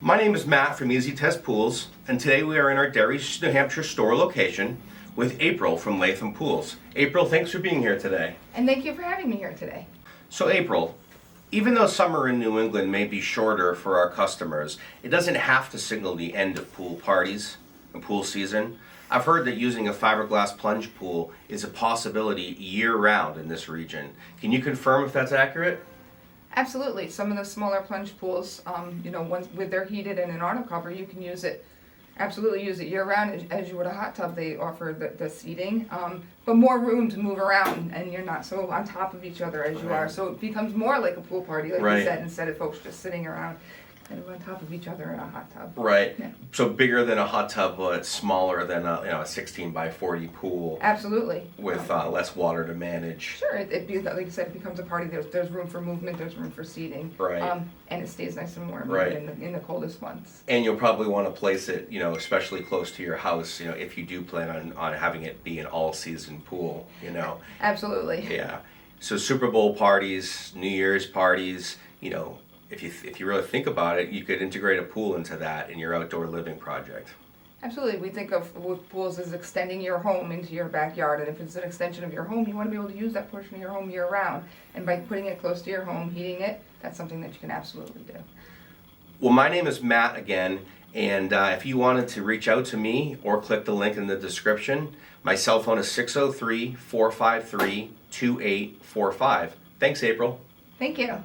My name is Matt from Easy Test Pools, and today we are in our Derry, New Hampshire store location with April from Latham Pools. April, thanks for being here today. And thank you for having me here today. So April, even though summer in New England may be shorter for our customers, it doesn't have to signal the end of pool parties and pool season. I've heard that using a fiberglass plunge pool is a possibility year-round in this region. Can you confirm if that's accurate? Absolutely. Some of the smaller plunge pools, ones with their heated and an auto cover, you can use it, absolutely use it year-round as you would a hot tub. They offer the seating, but more room to move around, and you're not so on top of each other as you are. So it becomes more like a pool party, like you said, instead of folks just sitting around and on top of each other in a hot tub. Right. Yeah. So bigger than a hot tub, but smaller than a 16 by 40 pool. Absolutely. With less water to manage. Sure, like you said, it becomes a party. There's room for movement. There's room for seating. Right. And it stays nice and warm in the coldest months. And you'll probably want to place it, especially close to your house, if you do plan on having it be an all-season pool, Absolutely. Yeah. So Super Bowl parties, New Year's parties, if you really think about it, you could integrate a pool into that in your outdoor living project. Absolutely. We think of pools as extending your home into your backyard, and if it's an extension of your home, you want to be able to use that portion of your home year-round. And by putting it close to your home, heating it, that's something that you can absolutely do. Well, my name is Matt again, and if you wanted to reach out to me or click the link in the description, my cell phone is 603-453-2845. Thanks, April. Thank you.